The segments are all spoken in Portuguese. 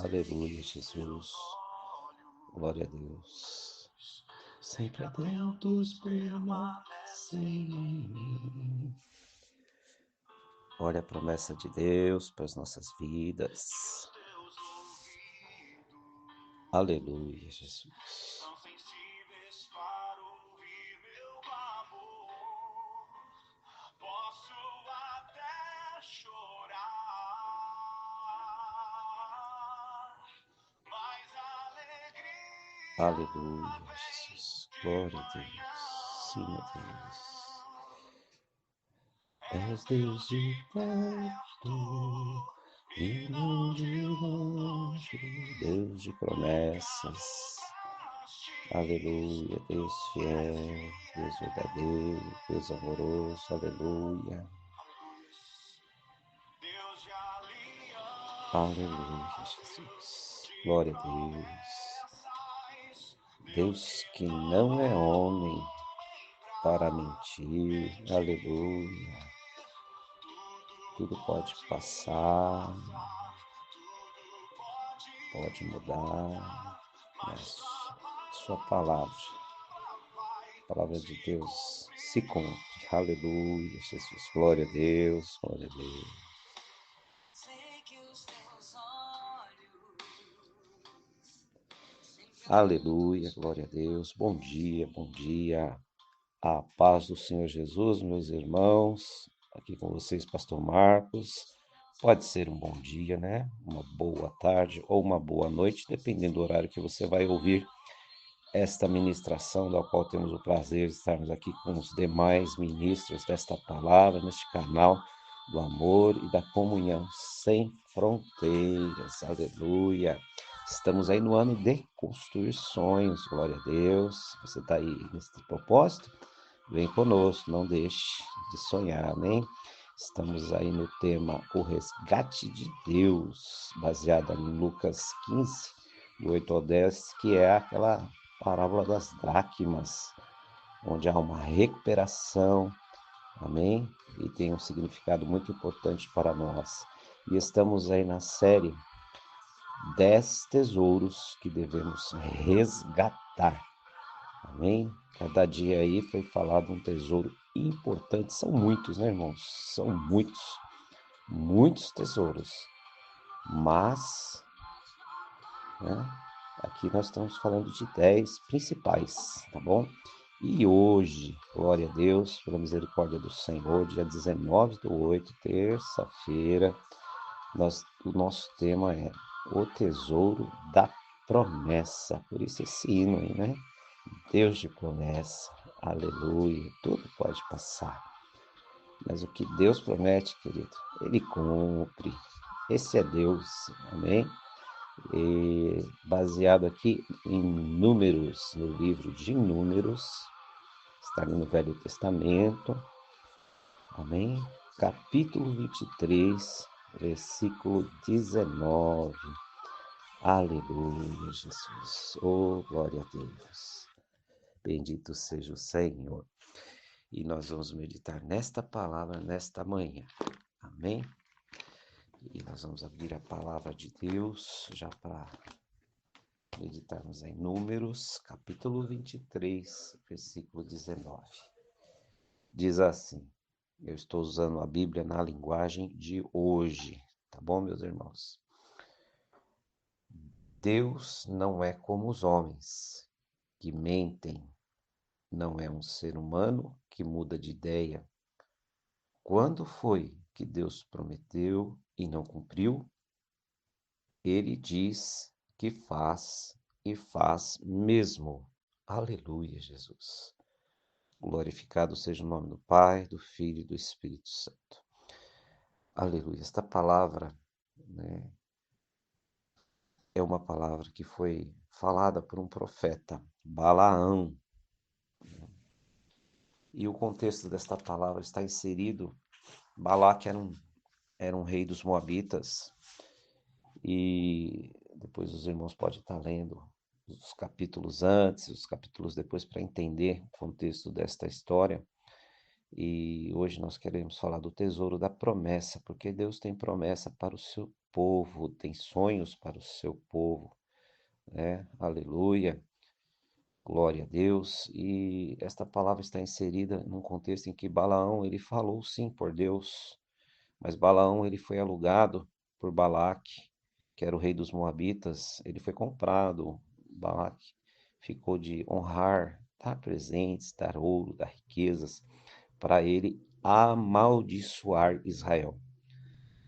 Aleluia, Jesus. Glória a Deus. Sempre atentos permanecem em mim. Olha a promessa de Deus para as nossas vidas. Aleluia, Jesus. Aleluia, Jesus. Glória a Deus. Sim, a Deus. És Deus de perto e não de longe, Deus de promessas. Aleluia, Deus fiel, Deus verdadeiro, Deus amoroso. Aleluia. Aleluia, Jesus. Glória a Deus. Deus que não é homem para mentir. Aleluia. Tudo pode passar, pode mudar, mas sua palavra, a palavra de Deus se cumpre. Aleluia, Jesus. Glória a Deus, glória a Deus. Aleluia, glória a Deus. Bom dia, bom dia. A paz do Senhor Jesus, meus irmãos. Aqui com vocês, Pastor Marcos. Pode ser um bom dia, né? Uma boa tarde ou uma boa noite, dependendo do horário que você vai ouvir esta ministração, da qual temos o prazer de estarmos aqui com os demais ministros desta palavra, neste canal do amor e da comunhão sem fronteiras. Aleluia! Estamos aí no ano de construir sonhos, glória a Deus. Você está aí nesse propósito? Vem conosco, não deixe de sonhar, amém? Estamos aí no tema O Resgate de Deus, baseado em Lucas 15, do 8 ao 10, que é aquela parábola das dracmas, onde há uma recuperação, amém? E tem um significado muito importante para nós. E estamos aí na série 10 tesouros que devemos resgatar, amém? Cada dia aí foi falado um tesouro importante. São muitos, né, irmãos? São muitos tesouros. Mas, né, aqui nós estamos falando de 10 principais, tá bom? E hoje, glória a Deus, pela misericórdia do Senhor, dia 19/8, terça-feira, o nosso tema é o tesouro da promessa. Por isso esse hino aí, né? Deus de promessa, aleluia, tudo pode passar. Mas o que Deus promete, querido, Ele cumpre. Esse é Deus, amém? E baseado aqui em Números, no livro de Números, está ali no Velho Testamento, amém? Capítulo 23, versículo 19. Aleluia, Jesus. Oh, glória a Deus. Bendito seja o Senhor. E nós vamos meditar nesta palavra, nesta manhã. Amém? E nós vamos abrir a palavra de Deus já para meditarmos em Números, capítulo 23, versículo 19. Diz assim, eu estou usando a Bíblia na linguagem de hoje, tá bom, meus irmãos? Deus não é como os homens, que mentem, não é um ser humano que muda de ideia. Quando foi que Deus prometeu e não cumpriu? Ele diz que faz e faz mesmo. Aleluia, Jesus. Glorificado seja o nome do Pai, do Filho e do Espírito Santo. Aleluia. Esta palavra, né, é uma palavra que foi falada por um profeta, Balaão. E o contexto desta palavra está inserido. Balaque era um rei dos Moabitas. E depois os irmãos podem estar lendo os capítulos antes, os capítulos depois, para entender o contexto desta história. E hoje nós queremos falar do tesouro da promessa, porque Deus tem promessa para o seu povo tem sonhos para o seu povo, né? Aleluia, glória a Deus. E esta palavra está inserida num contexto em que Balaão, ele falou sim por Deus, mas Balaão, ele foi alugado por Balaque, que era o rei dos Moabitas. Ele foi comprado. Balaque ficou de honrar, dar presentes, dar ouro, dar riquezas, para ele amaldiçoar Israel,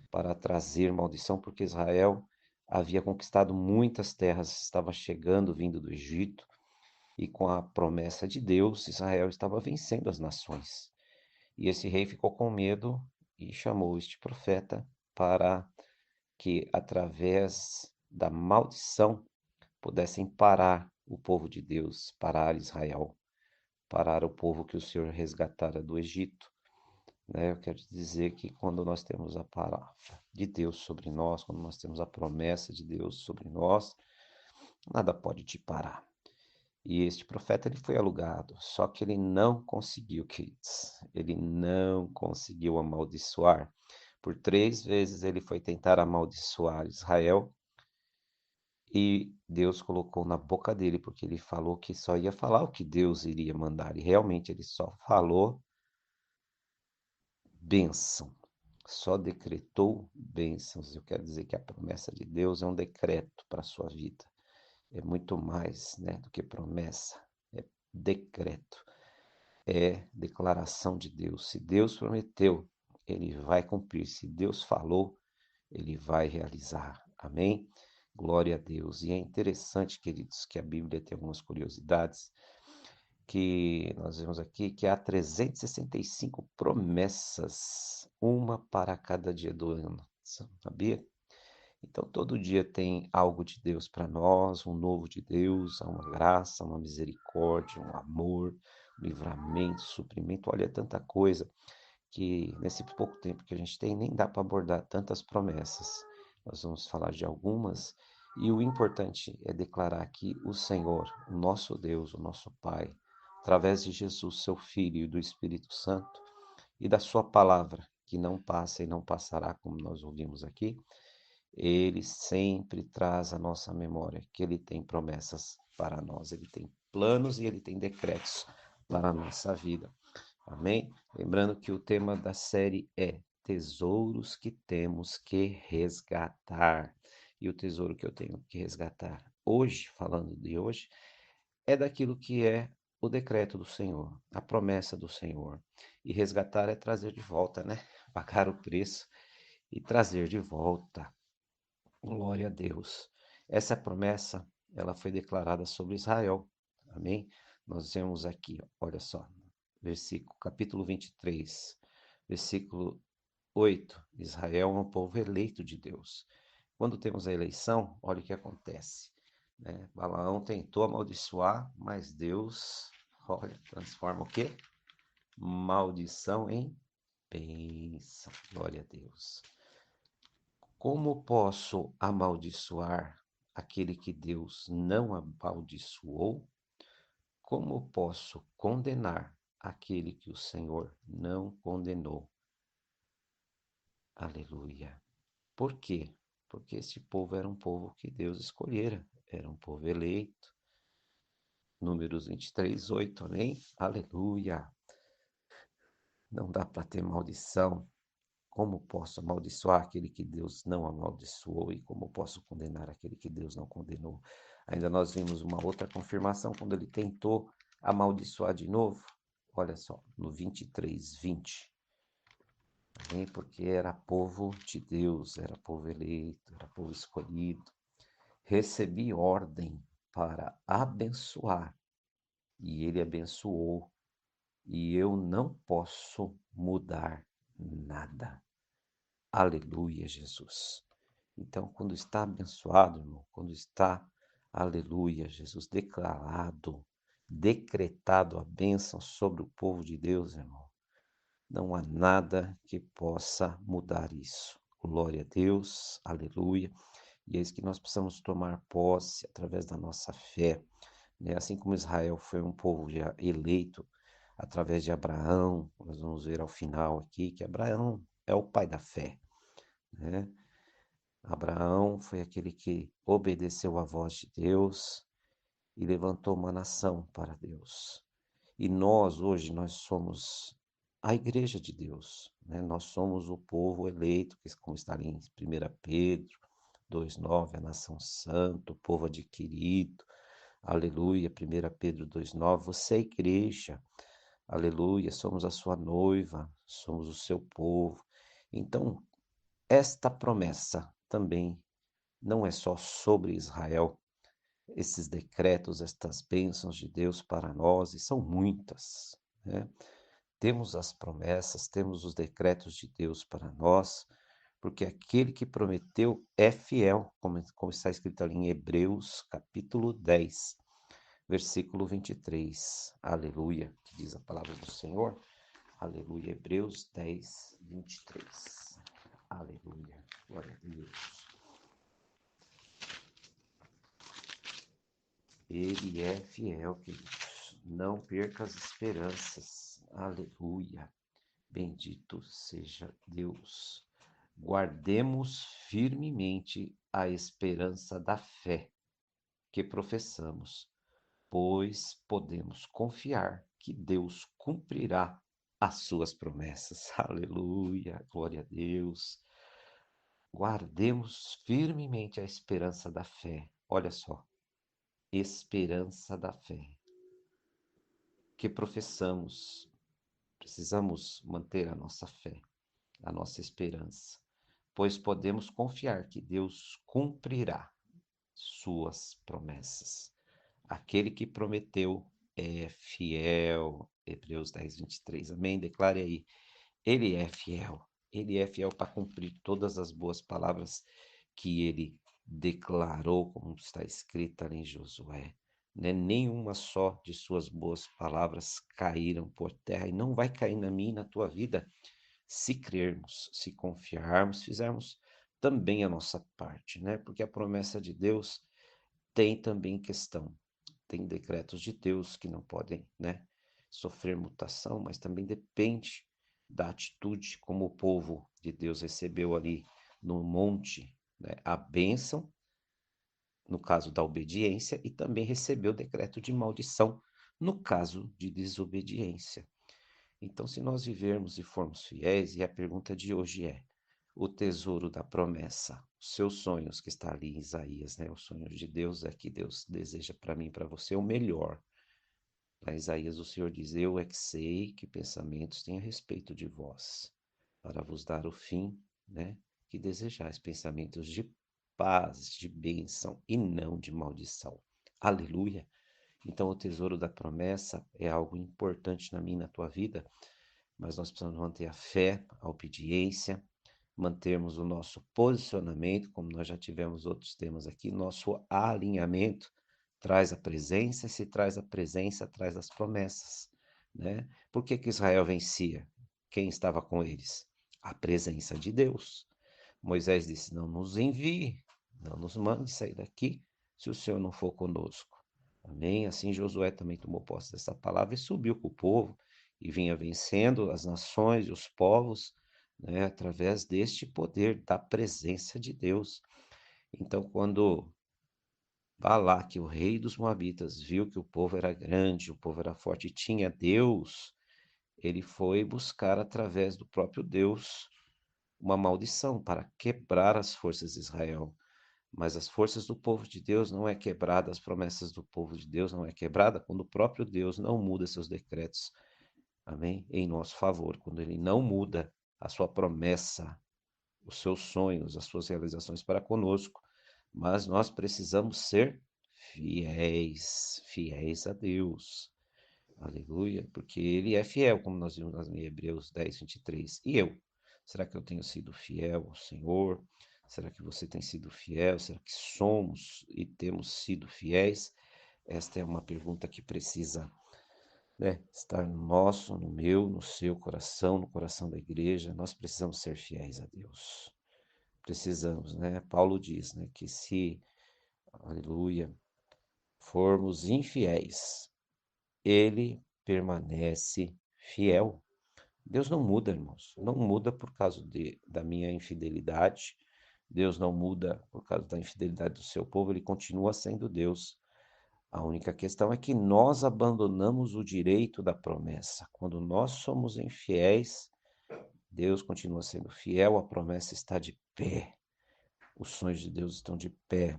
para trazer maldição, porque Israel havia conquistado muitas terras, estava chegando, vindo do Egito, e com a promessa de Deus, Israel estava vencendo as nações. E esse rei ficou com medo e chamou este profeta para que, através da maldição, pudessem parar o povo de Deus, parar Israel, parar o povo que o Senhor resgatara do Egito. Né? Eu quero dizer que quando nós temos a palavra de Deus sobre nós, quando nós temos a promessa de Deus sobre nós, nada pode te parar. E este profeta ele foi alugado, só que ele não conseguiu, queridos, ele não conseguiu amaldiçoar. Por 3 vezes ele foi tentar amaldiçoar Israel e Deus colocou na boca dele, porque ele falou que só ia falar o que Deus iria mandar. E realmente ele só falou bênção, só decretou bênçãos. Eu quero dizer que a promessa de Deus é um decreto para a sua vida. É muito mais, né, do que promessa, é decreto, é declaração de Deus. Se Deus prometeu, ele vai cumprir. Se Deus falou, ele vai realizar. Amém? Glória a Deus. E é interessante, queridos, que a Bíblia tem algumas curiosidades que nós vemos aqui que há 365 promessas, uma para cada dia do ano. Sabia? Então, todo dia tem algo de Deus para nós, um novo de Deus, uma graça, uma misericórdia, um amor, um livramento, suprimento. Olha, tanta coisa que nesse pouco tempo que a gente tem, nem dá para abordar tantas promessas. Nós vamos falar de algumas, e o importante é declarar que o Senhor, o nosso Deus, o nosso Pai, através de Jesus, seu Filho e do Espírito Santo, e da sua palavra, que não passa e não passará, como nós ouvimos aqui, ele sempre traz à nossa memória que ele tem promessas para nós, ele tem planos e ele tem decretos para a nossa vida. Amém? Lembrando que o tema da série é Tesouros que temos que resgatar. E o tesouro que eu tenho que resgatar hoje, falando de hoje, é daquilo que é o decreto do Senhor, a promessa do Senhor. E resgatar é trazer de volta, né? Pagar o preço e trazer de volta. Glória a Deus. Essa promessa, ela foi declarada sobre Israel. Amém? Nós vemos aqui, olha só, capítulo 23, versículo 8. Israel é um povo eleito de Deus. Quando temos a eleição, olha o que acontece. Né? Balaão tentou amaldiçoar, mas Deus, olha, transforma o quê? Maldição em bênção. Glória a Deus. Como posso amaldiçoar aquele que Deus não amaldiçoou? Como posso condenar aquele que o Senhor não condenou? Aleluia. Por quê? Porque esse povo era um povo que Deus escolhera, era um povo eleito. Números 23, 8, amém? Aleluia. Não dá para ter maldição. Como posso amaldiçoar aquele que Deus não amaldiçoou e como posso condenar aquele que Deus não condenou? Ainda nós vimos uma outra confirmação quando ele tentou amaldiçoar de novo. Olha só, no 23, 20. Amém? Porque era povo de Deus, era povo eleito, era povo escolhido. Recebi ordem para abençoar e ele abençoou e eu não posso mudar nada. Aleluia, Jesus. Então, quando está abençoado, irmão, quando está, aleluia, Jesus, declarado, decretado a bênção sobre o povo de Deus, irmão, não há nada que possa mudar isso. Glória a Deus, aleluia. E é isso que nós precisamos tomar posse através da nossa fé. Né? Assim como Israel foi um povo já eleito através de Abraão, nós vamos ver ao final aqui que Abraão é o pai da fé. Né? Abraão foi aquele que obedeceu à voz de Deus e levantou uma nação para Deus. E nós, hoje, nós somos a igreja de Deus, né? Nós somos o povo eleito, que como está ali em 1 Pedro 2,9, a nação santa, o povo adquirido, aleluia, 1 Pedro 2,9, você é a igreja, aleluia, somos a sua noiva, somos o seu povo. Então, esta promessa também não é só sobre Israel, esses decretos, estas bênçãos de Deus para nós, e são muitas, né? Temos as promessas, temos os decretos de Deus para nós, porque aquele que prometeu é fiel, como está escrito ali em Hebreus, capítulo 10, versículo 23. Aleluia, que diz a palavra do Senhor. Aleluia, Hebreus 10, 23. Aleluia, glória a Deus. Ele é fiel, queridos. Não perca as esperanças. Aleluia. Bendito seja Deus. Guardemos firmemente a esperança da fé que professamos, pois podemos confiar que Deus cumprirá as suas promessas. Aleluia. Glória a Deus. Guardemos firmemente a esperança da fé. Olha só, esperança da fé que professamos. Precisamos manter a nossa fé, a nossa esperança, pois podemos confiar que Deus cumprirá suas promessas. Aquele que prometeu é fiel. Hebreus 10, 23. Amém? Declare aí. Ele é fiel. Ele é fiel para cumprir todas as boas palavras que ele declarou, como está escrito ali em Josué. Né? Nenhuma só de suas boas palavras caíram por terra e não vai cair na minha e na tua vida se crermos, se confiarmos, fizermos também a nossa parte, né? Porque a promessa de Deus tem também questão, tem decretos de Deus que não podem, né, sofrer mutação, mas também depende da atitude, como o povo de Deus recebeu ali no monte, né, a bênção, no caso da obediência, e também recebeu o decreto de maldição, no caso de desobediência. Então, se nós vivermos e formos fiéis, e a pergunta de hoje é: o tesouro da promessa, os seus sonhos, que está ali em Isaías, né? Os sonhos de Deus é que Deus deseja para mim e para você o melhor. Lá em Isaías, o Senhor diz: eu é que sei que pensamentos têm a respeito de vós, para vos dar o fim, né? Que desejais, pensamentos de paz, de bênção e não de maldição. Aleluia! Então, o tesouro da promessa é algo importante na minha e na tua vida, mas nós precisamos manter a fé, a obediência, mantermos o nosso posicionamento, como nós já tivemos outros temas aqui, nosso alinhamento traz a presença, e se traz a presença, traz as promessas, né? Por que que Israel vencia? Quem estava com eles? A presença de Deus. Moisés disse: não nos envie, não nos mande sair daqui, se o Senhor não for conosco. Amém? Assim Josué também tomou posse dessa palavra e subiu com o povo e vinha vencendo as nações e os povos, né, através deste poder da presença de Deus. Então, quando Balaque, o rei dos Moabitas, viu que o povo era grande, o povo era forte e tinha Deus, ele foi buscar através do próprio Deus uma maldição para quebrar as forças de Israel. Mas as forças do povo de Deus não é quebrada, as promessas do povo de Deus não é quebrada quando o próprio Deus não muda seus decretos, amém? Em nosso favor, quando ele não muda a sua promessa, os seus sonhos, as suas realizações para conosco. Mas nós precisamos ser fiéis, fiéis a Deus. Aleluia, porque ele é fiel, como nós vimos em Hebreus 10, 23. E eu? Será que eu tenho sido fiel ao Senhor? Será que você tem sido fiel? Será que somos e temos sido fiéis? Esta é uma pergunta que precisa, né, estar no nosso, no meu, no seu coração, no coração da igreja. Nós precisamos ser fiéis a Deus. Precisamos, né? Paulo diz, né, que se, aleluia, formos infiéis, ele permanece fiel. Deus não muda, irmãos. Não muda por causa da minha infidelidade. Deus não muda por causa da infidelidade do seu povo, ele continua sendo Deus. A única questão é que nós abandonamos o direito da promessa. Quando nós somos infiéis, Deus continua sendo fiel, a promessa está de pé, os sonhos de Deus estão de pé,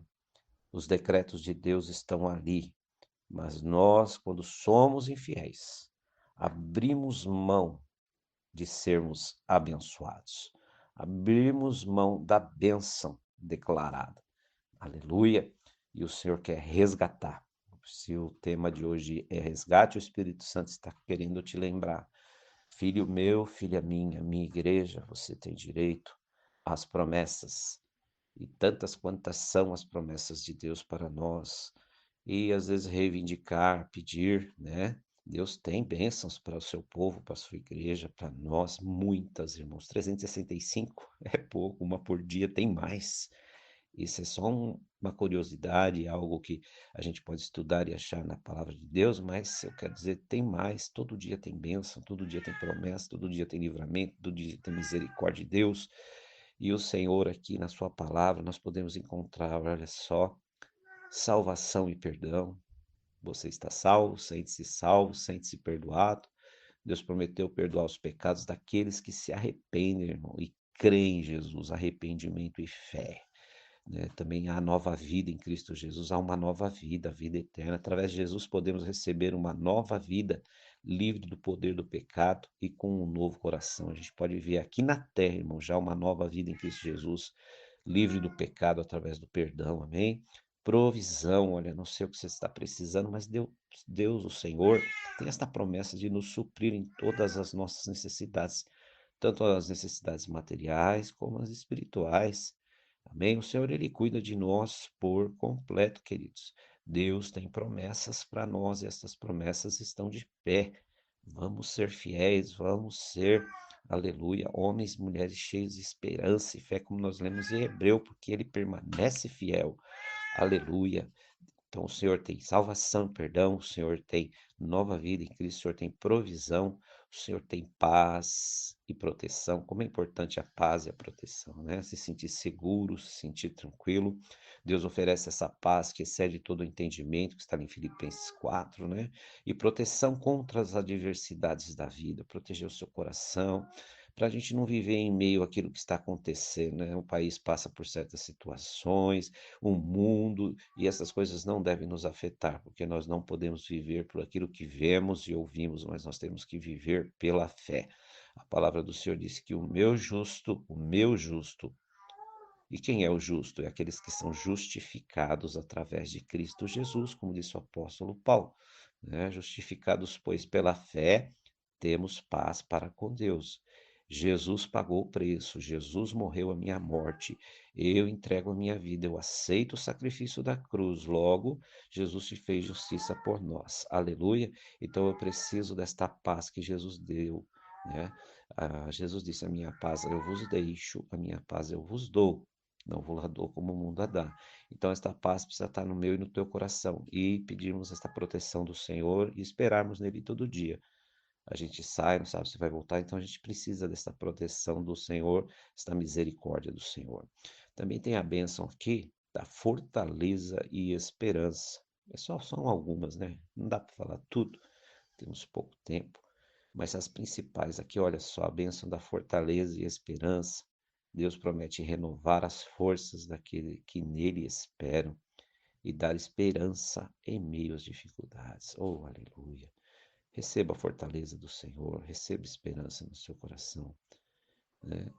os decretos de Deus estão ali. Mas nós, quando somos infiéis, abrimos mão de sermos abençoados, abrimos mão da bênção declarada. Aleluia! E o Senhor quer resgatar. Se o tema de hoje é resgate, o Espírito Santo está querendo te lembrar. Filho meu, filha minha igreja, você tem direito às promessas. E tantas quantas são as promessas de Deus para nós. E às vezes reivindicar, pedir, né? Deus tem bênçãos para o seu povo, para a sua igreja, para nós, muitas, irmãos. 365 é pouco, uma por dia tem mais. Isso é só uma curiosidade, algo que a gente pode estudar e achar na palavra de Deus, mas eu quero dizer, tem mais. Todo dia tem bênção, todo dia tem promessa, todo dia tem livramento, todo dia tem misericórdia de Deus. E o Senhor aqui na sua palavra nós podemos encontrar, olha só, salvação e perdão. Você está salvo, sente-se perdoado. Deus prometeu perdoar os pecados daqueles que se arrependem, irmão, e creem em Jesus, arrependimento e fé. Né? Também há nova vida em Cristo Jesus, há uma nova vida, a vida eterna. Através de Jesus podemos receber uma nova vida, livre do poder do pecado e com um novo coração. A gente pode ver aqui na terra, irmão, já uma nova vida em Cristo Jesus, livre do pecado através do perdão, amém? Provisão, olha, não sei o que você está precisando, mas Deus, o Senhor, tem esta promessa de nos suprir em todas as nossas necessidades, tanto as necessidades materiais como as espirituais. Amém? O Senhor, Ele cuida de nós por completo, queridos. Deus tem promessas para nós e essas promessas estão de pé. Vamos ser fiéis, vamos ser, aleluia, homens e mulheres cheios de esperança e fé, como nós lemos em Hebreu, porque Ele permanece fiel. Aleluia. Então, o Senhor tem salvação, perdão, o Senhor tem nova vida em Cristo, o Senhor tem provisão, o Senhor tem paz e proteção. Como é importante a paz e a proteção, né? Se sentir seguro, se sentir tranquilo. Deus oferece essa paz que excede todo o entendimento, que está em Filipenses 4, né? E proteção contra as adversidades da vida, proteger o seu coração, para a gente não viver em meio àquilo que está acontecendo, né? O país passa por certas situações, o mundo, e essas coisas não devem nos afetar, porque nós não podemos viver por aquilo que vemos e ouvimos, mas nós temos que viver pela fé. A palavra do Senhor diz que o meu justo, e quem é o justo? É aqueles que são justificados através de Cristo Jesus, como disse o apóstolo Paulo, né? Justificados, pois, pela fé, temos paz para com Deus. Jesus pagou o preço, Jesus morreu a minha morte, eu entrego a minha vida, eu aceito o sacrifício da cruz, logo, Jesus se fez justiça por nós, aleluia. Então eu preciso desta paz que Jesus deu, né? Jesus disse: a minha paz eu vos deixo, a minha paz eu vos dou, não vou lá dou como o mundo a dá. Então esta paz precisa estar no meu e no teu coração, e pedirmos esta proteção do Senhor e esperarmos nele todo dia. A gente sai, não sabe se vai voltar, então a gente precisa dessa proteção do Senhor, esta misericórdia do Senhor. Também tem a bênção aqui da fortaleza e esperança. São algumas, né? Não dá para falar tudo, temos pouco tempo, mas as principais aqui, olha só, a bênção da fortaleza e esperança. Deus promete renovar as forças daquele que nele esperam e dar esperança em meio às dificuldades. Oh, aleluia! Receba a fortaleza do Senhor, receba esperança no seu coração, né?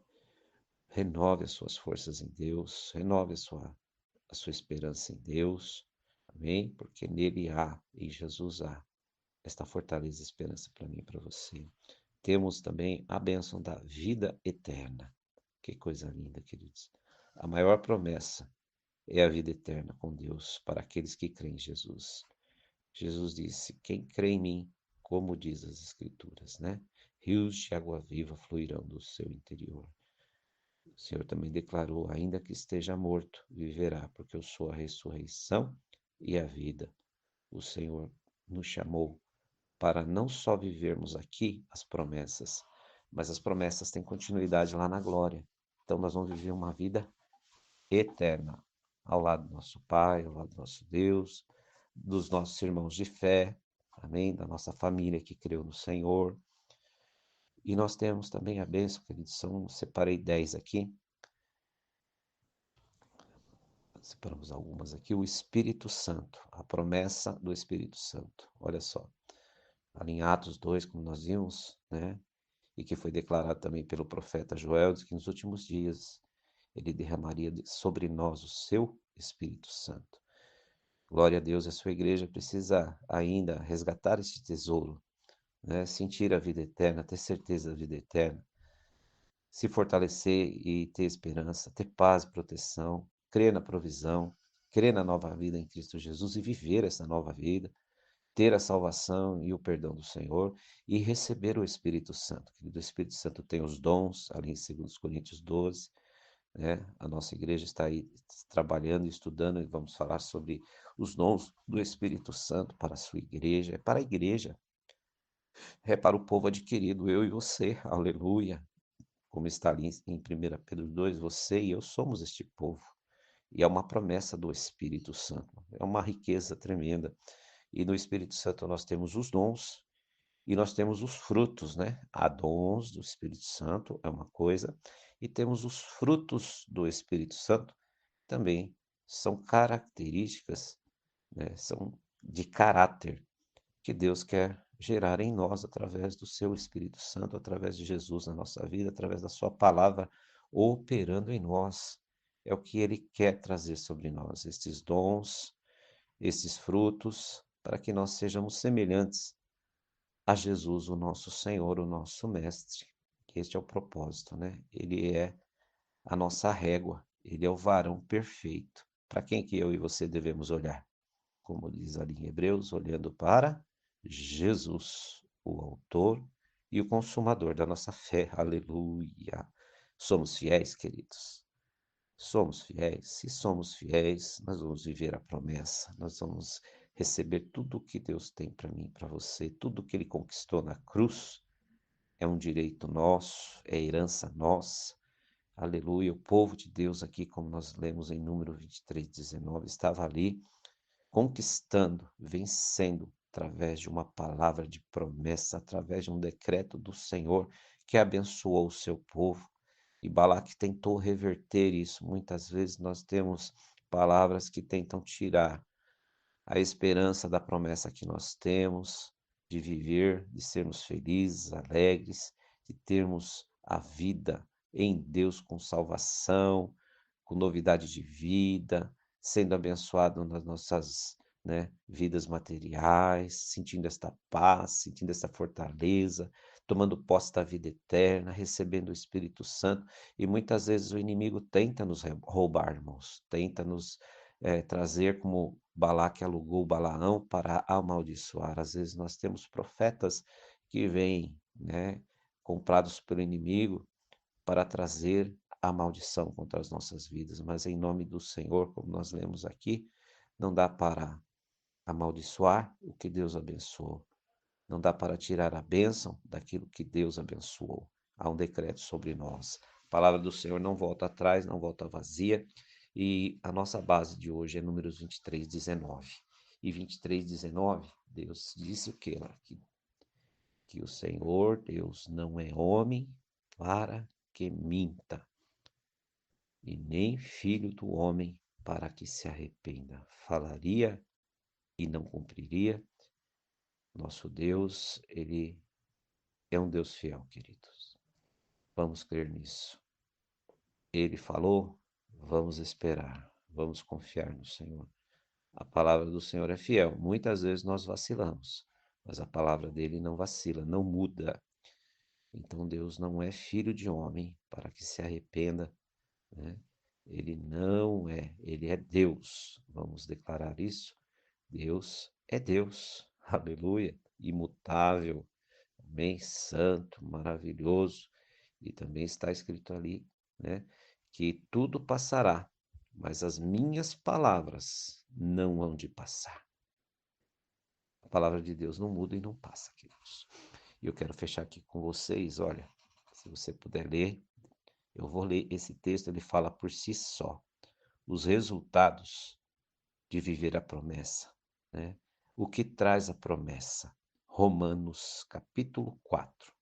Renove as suas forças em Deus, renove a sua esperança em Deus, amém? Porque nele há, em Jesus há, esta fortaleza e esperança para mim e para você. Temos também a bênção da vida eterna. Que coisa linda, queridos. A maior promessa é a vida eterna com Deus para aqueles que creem em Jesus. Jesus disse: quem crê em mim, como diz as Escrituras, né? Rios de água viva fluirão do seu interior. O Senhor também declarou: ainda que esteja morto, viverá, porque eu sou a ressurreição e a vida. O Senhor nos chamou para não só vivermos aqui as promessas, mas as promessas têm continuidade lá na glória. Então nós vamos viver uma vida eterna, ao lado do nosso Pai, ao lado do nosso Deus, dos nossos irmãos de fé, amém? Da nossa família que creu no Senhor. E nós temos também a bênção, queridos, separei 10 aqui, separamos algumas aqui, o Espírito Santo, a promessa do Espírito Santo. Olha só, ali em Atos 2, como nós vimos, né? E que foi declarado também pelo profeta Joel, diz que nos últimos dias ele derramaria sobre nós o seu Espírito Santo. Glória a Deus, a sua igreja precisa ainda resgatar este tesouro, né? Sentir a vida eterna, ter certeza da vida eterna, se fortalecer e ter esperança, ter paz e proteção, crer na provisão, crer na nova vida em Cristo Jesus e viver essa nova vida, ter a salvação e o perdão do Senhor e receber o Espírito Santo. O Espírito Santo tem os dons, ali em 2 Coríntios 12, né? A nossa igreja está aí trabalhando e estudando e vamos falar sobre os dons do Espírito Santo para a sua igreja, é para a igreja, é para o povo adquirido, eu e você, aleluia. Como está ali em 1 Pedro 2, você e eu somos este povo. E é uma promessa do Espírito Santo, é uma riqueza tremenda. E no Espírito Santo nós temos os dons e nós temos os frutos, né? Há dons do Espírito Santo, é uma coisa, e temos os frutos do Espírito Santo, também são características, né? São de caráter que Deus quer gerar em nós através do seu Espírito Santo, através de Jesus na nossa vida, através da sua palavra operando em nós. É o que ele quer trazer sobre nós, estes dons, esses frutos, para que nós sejamos semelhantes a Jesus, o nosso Senhor, o nosso Mestre. Este é o propósito, né? Ele é a nossa régua, ele é o varão perfeito. Para quem que eu e você devemos olhar? Como diz ali em Hebreus, olhando para Jesus, o autor e o consumador da nossa fé. Aleluia. Somos fiéis, queridos. Somos fiéis. Se somos fiéis, nós vamos viver a promessa. Nós vamos receber tudo o que Deus tem para mim, para você, tudo o que ele conquistou na cruz. É um direito nosso, é herança nossa. Aleluia. O povo de Deus aqui, como nós lemos em Número 23, 19, estava ali conquistando, vencendo, através de uma palavra de promessa, através de um decreto do Senhor que abençoou o seu povo. E Balaque tentou reverter isso. Muitas vezes nós temos palavras que tentam tirar a esperança da promessa que nós temos de viver, de sermos felizes, alegres, de termos a vida em Deus com salvação, com novidade de vida, sendo abençoado nas nossas, né, vidas materiais, sentindo esta paz, sentindo esta fortaleza, tomando posse da vida eterna, recebendo o Espírito Santo. E muitas vezes o inimigo tenta nos roubar, irmãos, tenta nos trazer como Balaque alugou Balaão para amaldiçoar. Às vezes nós temos profetas que vêm, né, comprados pelo inimigo para trazer a maldição contra as nossas vidas, mas em nome do Senhor, como nós lemos aqui, não dá para amaldiçoar o que Deus abençoou. Não dá para tirar a bênção daquilo que Deus abençoou. Há um decreto sobre nós. A palavra do Senhor não volta atrás, não volta vazia. E a nossa base de hoje é Números 23, 19. E 23, 19, Deus disse o quê lá? Que o Senhor, Deus, não é homem para que minta, e nem filho do homem para que se arrependa. Falaria e não cumpriria. Nosso Deus, ele é um Deus fiel, queridos. Vamos crer nisso. Ele falou, vamos esperar, vamos confiar no Senhor. A palavra do Senhor é fiel. Muitas vezes nós vacilamos, mas a palavra dele não vacila, não muda. Então Deus não é filho de homem para que se arrependa, né? Ele não é, ele é Deus. Vamos declarar isso? Deus é Deus. Aleluia. Imutável. Amém. Santo, maravilhoso. E também está escrito ali, né, que tudo passará, mas as minhas palavras não hão de passar. A palavra de Deus não muda e não passa, queridos. E eu quero fechar aqui com vocês, olha, se você puder ler, eu vou ler esse texto, ele fala por si só. os resultados de viver a promessa, né? O que traz a promessa? Romanos capítulo 4,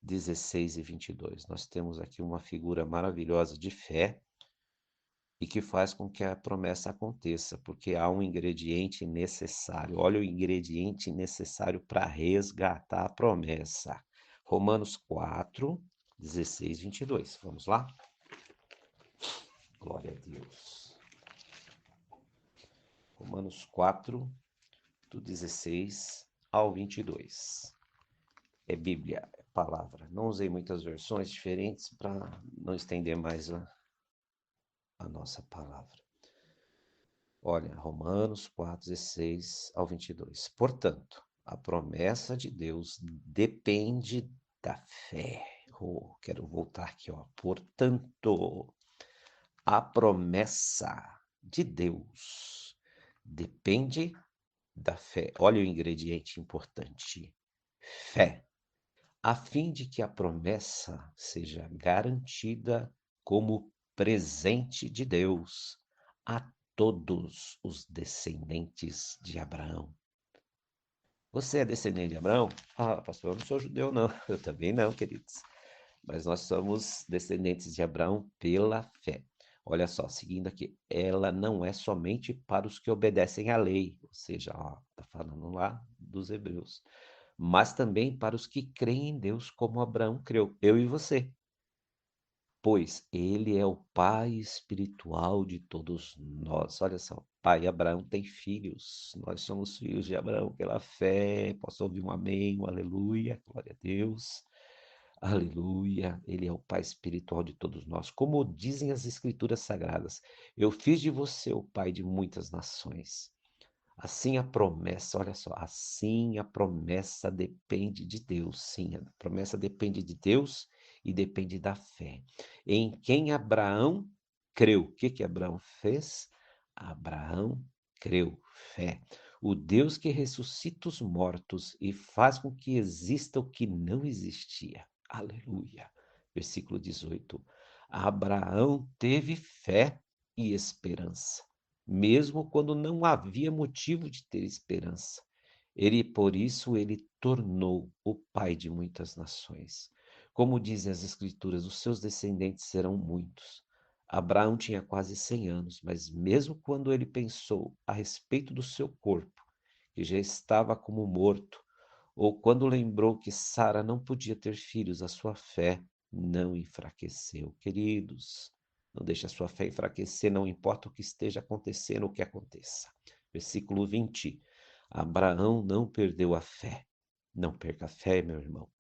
16 e 22. Nós temos aqui uma figura maravilhosa de fé e que faz com que a promessa aconteça, porque há um ingrediente necessário. Olha o ingrediente necessário para resgatar a promessa. Romanos 4, 16 e 22. Vamos lá? Glória a Deus. Romanos 4, do 16 ao 22. É Bíblia, é palavra. Não usei muitas versões diferentes para não estender mais a nossa palavra. Olha, Romanos 4, 16 ao 22. Portanto, a promessa de Deus depende da fé. Quero voltar aqui, ó. Portanto, a promessa de Deus depende da fé. Olha o ingrediente importante: fé, a fim de que a promessa seja garantida como presente de Deus a todos os descendentes de Abraão. Você é descendente de Abraão? Ah, pastor, eu não sou judeu, não. Eu também não, queridos. Mas nós somos descendentes de Abraão pela fé. Olha só, seguindo aqui, ela não é somente para os que obedecem à lei, ou seja, está falando lá dos hebreus, mas também para os que creem em Deus como Abraão creu, eu e você. Pois ele é o pai espiritual de todos nós. Olha só, pai Abraão tem filhos. Nós somos filhos de Abraão pela fé. Posso ouvir um amém, um aleluia, glória a Deus. Aleluia, ele é o pai espiritual de todos nós. Como dizem as escrituras sagradas, eu fiz de você o pai de muitas nações. Assim a promessa, olha só, assim a promessa depende de Deus. Sim, a promessa depende de Deus e depende da fé. Em quem Abraão creu. O que Abraão fez? Abraão creu, fé. O Deus que ressuscita os mortos e faz com que exista o que não existia. Aleluia. Versículo 18. Abraão teve fé e esperança mesmo quando não havia motivo de ter esperança. Por isso, ele tornou o pai de muitas nações. Como dizem as Escrituras, os seus descendentes serão muitos. Abraão tinha quase 100 anos, mas mesmo quando ele pensou a respeito do seu corpo, que já estava como morto, ou quando lembrou que Sara não podia ter filhos, a sua fé não enfraqueceu. Queridos, não deixe a sua fé enfraquecer, não importa o que esteja acontecendo, o que aconteça. Versículo 20. Abraão não perdeu a fé. Não perca a fé, meu irmão.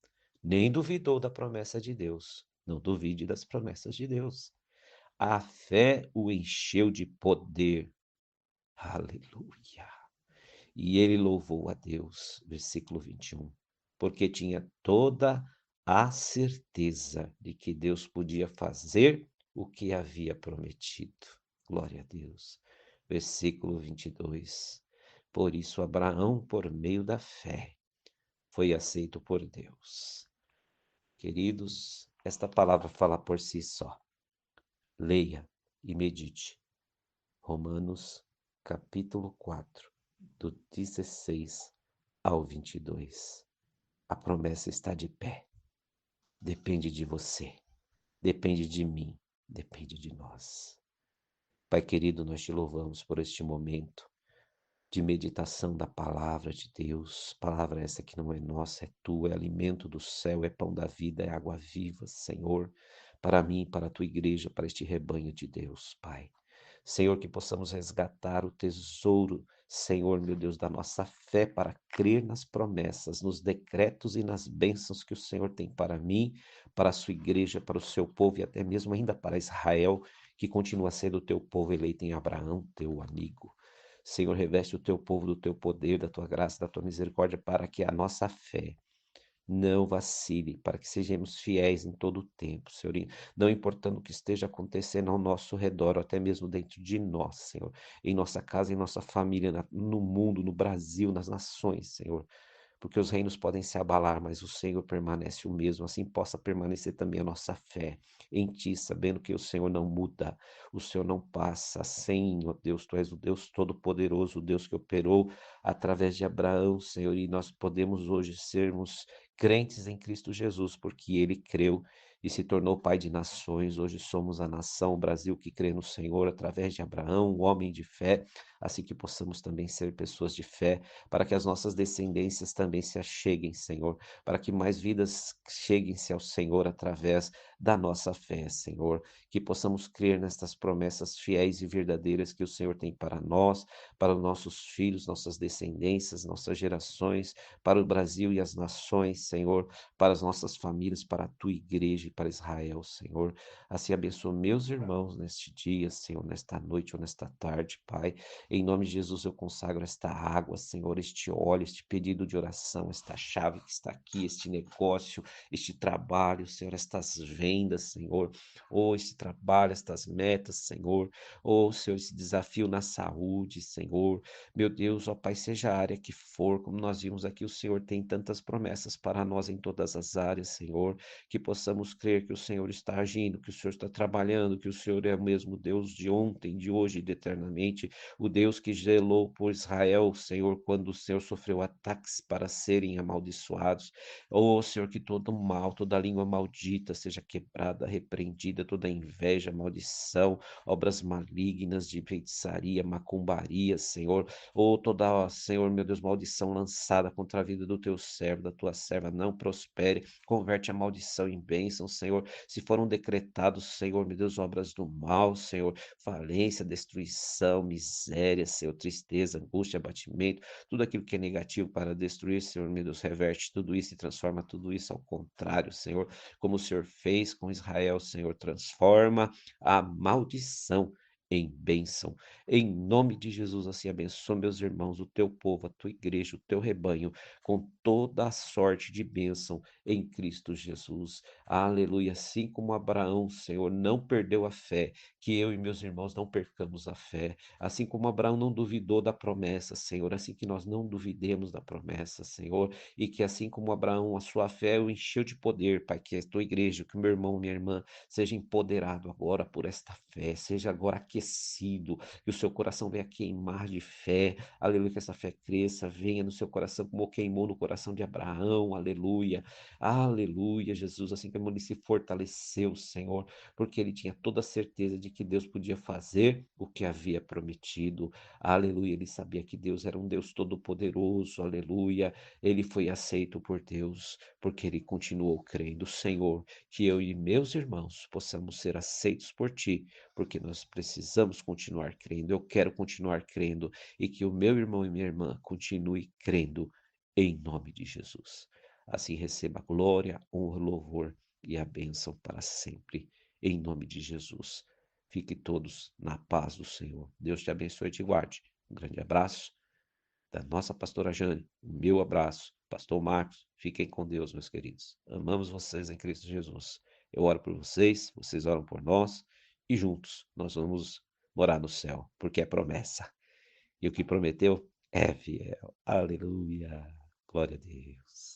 Nem duvidou da promessa de Deus. Não duvide das promessas de Deus. A fé o encheu de poder. Aleluia. E ele louvou a Deus, versículo 21, porque tinha toda a certeza de que Deus podia fazer o que havia prometido. Glória a Deus. Versículo 22. Por isso, Abraão, por meio da fé, foi aceito por Deus. Queridos, esta palavra fala por si só. Leia e medite. Romanos, capítulo 4, do 16 ao 22. A promessa está de pé. Depende de você, depende de mim, depende de nós. Pai querido, nós te louvamos por este momento de meditação da palavra de Deus. Palavra essa que não é nossa, é tua, é alimento do céu, é pão da vida, é água viva, Senhor, para mim, para a tua igreja, para este rebanho de Deus, Pai. Senhor, que possamos resgatar o tesouro, Senhor, meu Deus, da nossa fé para crer nas promessas, nos decretos e nas bênçãos que o Senhor tem para mim, para a sua igreja, para o seu povo e até mesmo ainda para Israel, que continua sendo o teu povo eleito em Abraão, teu amigo. Senhor, reveste o teu povo do teu poder, da tua graça, da tua misericórdia, para que a nossa fé não vacile, para que sejamos fiéis em todo o tempo, Senhor, não importando o que esteja acontecendo ao nosso redor, ou até mesmo dentro de nós, Senhor, em nossa casa, em nossa família, no mundo, no Brasil, nas nações, Senhor, porque os reinos podem se abalar, mas o Senhor permanece o mesmo, assim possa permanecer também a nossa fé em Ti, sabendo que o Senhor não muda, o Senhor não passa. Sim, ó Deus, Tu és o Deus Todo-Poderoso, o Deus que operou através de Abraão, Senhor, e nós podemos hoje sermos crentes em Cristo Jesus, porque ele creu e se tornou pai de nações. Hoje somos a nação, o Brasil, que crê no Senhor através de Abraão, o homem de fé, assim que possamos também ser pessoas de fé, para que as nossas descendências também se acheguem, Senhor, para que mais vidas cheguem-se ao Senhor através da nossa fé, Senhor, que possamos crer nestas promessas fiéis e verdadeiras que o Senhor tem para nós, para os nossos filhos, nossas descendências, nossas gerações, para o Brasil e as nações, Senhor, para as nossas famílias, para a tua igreja e para Israel, Senhor. Assim abençoa meus irmãos neste dia, Senhor, nesta noite ou nesta tarde, Pai. Em nome de Jesus eu consagro esta água, Senhor, este óleo, este pedido de oração, esta chave que está aqui, este negócio, este trabalho, Senhor, estas vendas, Senhor, ou este trabalho, estas metas, Senhor, ou, Senhor, esse desafio na saúde, Senhor. Meu Deus, ó Pai, seja a área que for, como nós vimos aqui, o Senhor tem tantas promessas para nós em todas as áreas, Senhor, que possamos crer que o Senhor está agindo, que o Senhor está trabalhando, que o Senhor é o mesmo Deus de ontem, de hoje e de eternamente, o Deus que zelou por Israel, Senhor, quando o Senhor sofreu ataques para serem amaldiçoados. Oh, Senhor, que todo mal, toda língua maldita seja quebrada, repreendida, toda inveja, maldição, obras malignas de feitiçaria, macumbaria, Senhor, ou toda, Senhor, meu Deus, maldição lançada contra a vida do teu servo, da tua serva, não prospere, converte a maldição em bênção, Senhor, se foram decretados, Senhor, meu Deus, obras do mal, Senhor, falência, destruição, miséria, Senhor, tristeza, angústia, abatimento, tudo aquilo que é negativo para destruir, Senhor, meu Deus, reverte tudo isso e transforma tudo isso ao contrário, Senhor, como o Senhor fez com Israel, Senhor, transforma a maldição em bênção. Em nome de Jesus, assim abençoa meus irmãos, o teu povo, a tua igreja, o teu rebanho, com toda a sorte de bênção em Cristo Jesus. Aleluia. Assim como Abraão, Senhor, não perdeu a fé, que eu e meus irmãos não percamos a fé. Assim como Abraão não duvidou da promessa, Senhor, assim que nós não duvidemos da promessa, Senhor, e que assim como Abraão, a sua fé o encheu de poder, Pai, que a tua igreja, que o meu irmão, minha irmã, seja empoderado agora por esta fé, seja agora aquecido, que o seu coração venha queimar de fé, aleluia, que essa fé cresça, venha no seu coração como queimou no coração de Abraão, aleluia, aleluia, Jesus, assim como ele se fortaleceu, Senhor, porque ele tinha toda a certeza de que Deus podia fazer o que havia prometido, aleluia, ele sabia que Deus era um Deus todo-poderoso, aleluia, ele foi aceito por Deus, porque ele continuou crendo, Senhor, que eu e meus irmãos possamos ser aceitos por Ti, porque nós precisamos continuar crendo. Eu quero continuar crendo e que o meu irmão e minha irmã continue crendo em nome de Jesus. Assim receba a glória, honra, louvor e a bênção para sempre, em nome de Jesus. Fique todos na paz do Senhor. Deus te abençoe e te guarde. Um grande abraço da nossa pastora Jane, o meu abraço, pastor Marcos, fiquem com Deus, meus queridos. Amamos vocês em Cristo Jesus. Eu oro por vocês, vocês oram por nós, e juntos nós vamos morar no céu, porque é promessa. E o que prometeu é fiel. Aleluia. Glória a Deus.